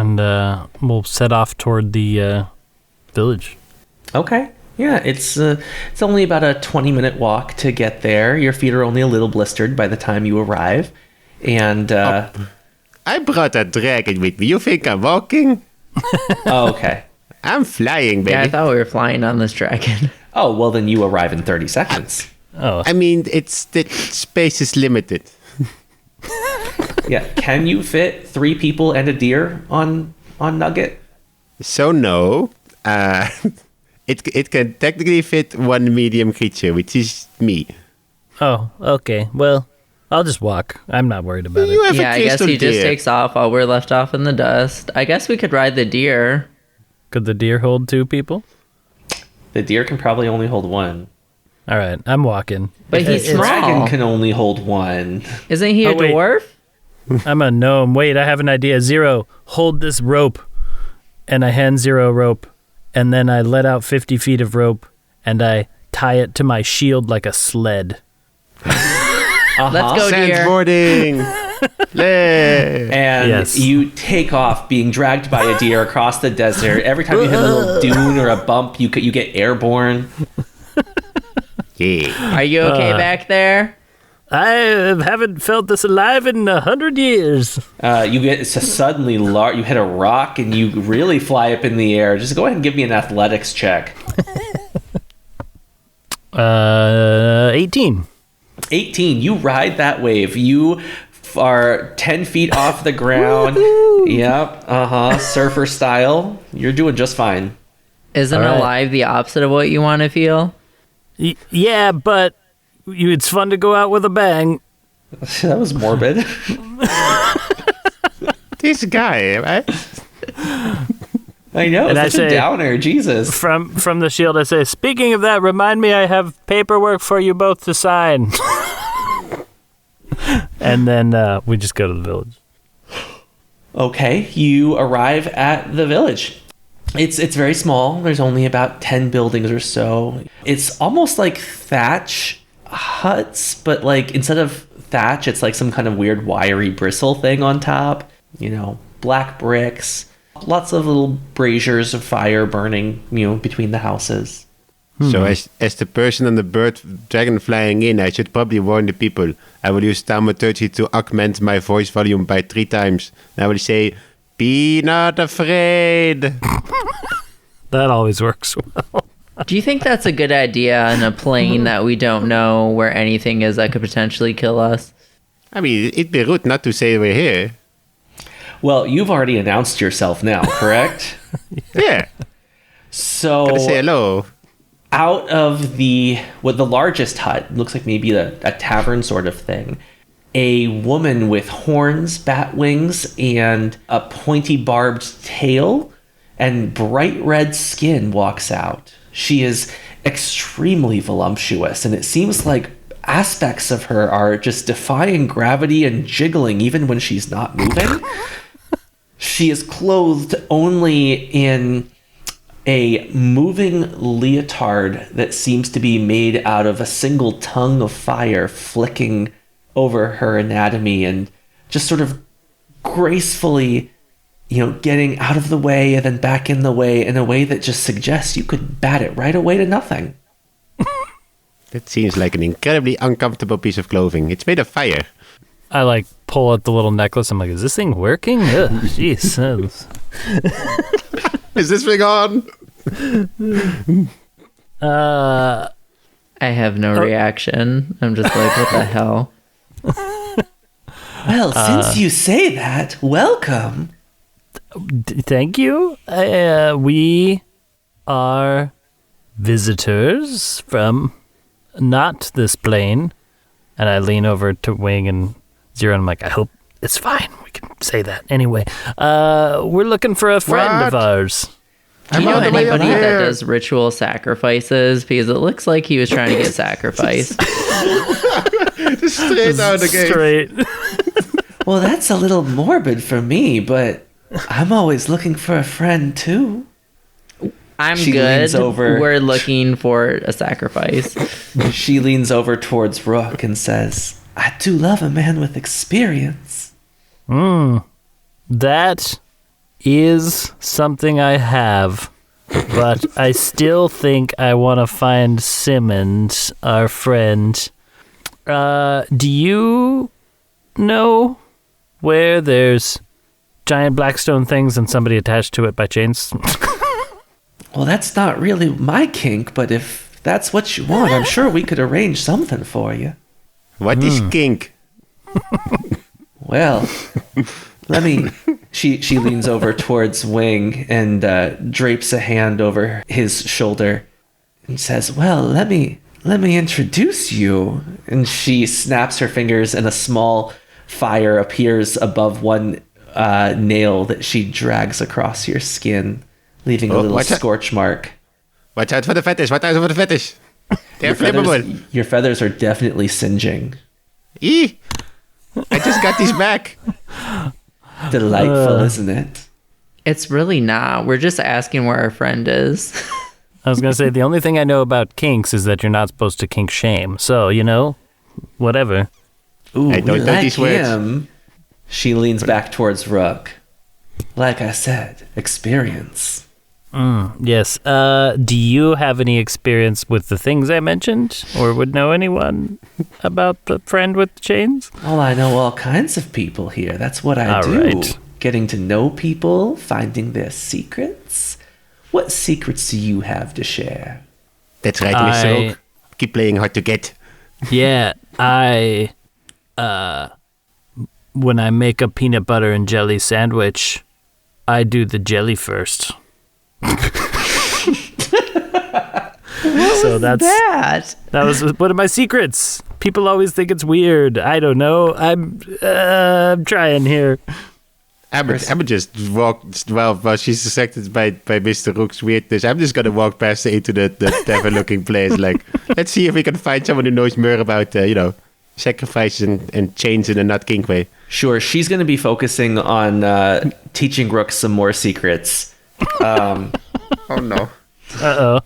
and we'll set off toward the village. Okay. Yeah, it's only about a 20-minute walk to get there. Your feet are only a little blistered by the time you arrive. And I brought a dragon with me. You think I'm walking? Oh, okay. I'm flying, baby. Yeah, I thought we were flying on this dragon. Oh, well, then you arrive in 30 seconds. Oh, I mean, the space is limited. Yeah, can you fit 3 people and a deer on Nugget? So no, it can technically fit 1 medium creature, which is me. oh, okay. Well, I'll just walk. I'm not worried about You it. have Yeah, a I guess crystal he just deer. takes off while we're left off in the dust. I guess we could ride the deer. Could the deer hold 2 people? The deer can probably only hold 1. All right, I'm walking. But he's The dragon small. can only hold 1. Isn't he a Oh, wait. dwarf? I'm a gnome. Wait, I have an idea. Zero, hold this rope. And I hand Zero rope. And then I let out 50 feet of rope. And I tie it to my shield like a sled. Let's go, deer. Sandboarding. Yay. And Yes. you take off being dragged by a deer across the desert. Every time you hit a little dune or a bump, you get airborne. Yeah. Are you okay back there? I haven't felt this alive in 100 years. You get suddenly you hit a rock and you really fly up in the air. Just go ahead and give me an athletics check. 18. 18. You ride that wave. You are 10 feet off the ground. Yep. Surfer style. You're doing just fine. Isn't All right. alive the opposite of what you want to feel? Yeah, but it's fun to go out with a bang. That was morbid. This guy, right? I know. And I It's such a say- downer. Jesus. From the shield, I say, speaking of that, remind me I have paperwork for you both to sign. And then we just go to the village. Okay, you arrive at the village. It's very small. There's only about 10 buildings or so. It's almost like thatch huts, but like instead of thatch, it's like some kind of weird wiry bristle thing on top. You know, black bricks, lots of little braziers of fire burning, between the houses. So as the person on the bird dragon flying in, I should probably warn the people. I will use thaumaturgy to augment my voice volume by 3 times. And I will say, "Be not afraid." That always works well. Do you think that's a good idea in a plane that we don't know where anything is that could potentially kill us? I mean, it'd be rude not to say we're here. Well, you've already announced yourself now, correct? Yeah, So gotta say hello. out of the largest hut, looks like maybe a tavern sort of thing, a woman with horns, bat wings, and a pointy barbed tail and bright red skin walks out. She is extremely voluptuous, and it seems like aspects of her are just defying gravity and jiggling even when she's not moving. She is clothed only in a moving leotard that seems to be made out of a single tongue of fire flicking over her anatomy and just sort of gracefully, getting out of the way and then back in the way in a way that just suggests you could bat it right away to nothing. That seems like an incredibly uncomfortable piece of clothing. It's made of fire. I pull out the little necklace. I'm like, is this thing working? Ugh, jeez. Is this thing on? I have no reaction. I'm just like, what the hell? Well, since you say that, welcome. Thank you. We are visitors from not this plane. And I lean over to Wing and Zero, and I'm like, I hope it's fine. We can say that. Anyway, we're looking for a friend of What? ours. Do you know on the way up anybody that here. does ritual sacrifices? Because it looks like he was trying to get sacrificed. Straight out of the gate. Straight. Well, that's a little morbid for me, but I'm always looking for a friend too. I'm She good. leans over. We're looking for a sacrifice. She leans over towards Rook and says, I do love a man with experience. That is something I have, but I still think I want to find Simmonds, our friend. Do you know where there's giant blackstone things and somebody attached to it by chains? Well, that's not really my kink, but if that's what you want, I'm sure we could arrange something for you. What is kink? Well, let me... She leans over towards Wing and drapes a hand over his shoulder and says, well, let me introduce you. And she snaps her fingers and a small fire appears above one nail that she drags across your skin, leaving a little scorch mark. Watch out for the fetish. Watch out for the fetish. They're flammable. Your feathers are definitely singeing. Eee! I just got these back. Delightful, isn't it? It's really not. We're just asking where our friend is. I was going to say, the only thing I know about kinks is that you're not supposed to kink shame. So, whatever. Ooh, I don't know these words. him. She leans back towards Rook. Like I said, experience. Yes. Do you have any experience with the things I mentioned? Or would know anyone about the friend with the chains? Well, I know all kinds of people here. That's what I do. Right. Getting to know people, finding their secrets. What secrets do you have to share? That's right, Mr. Rook. Keep playing hard to get. Yeah, when I make a peanut butter and jelly sandwich, I do the jelly first. So that was one of my secrets. People always think it's weird. I don't know. I'm trying here. Amber just walked, while she's distracted by Mr. Rook's weirdness, I'm just gonna walk past her into the tavern-looking place. Like, let's see if we can find someone who knows more about, sacrifices and chains in a not kink way. Sure, she's going to be focusing on teaching Rook some more secrets. Oh no. Uh-oh.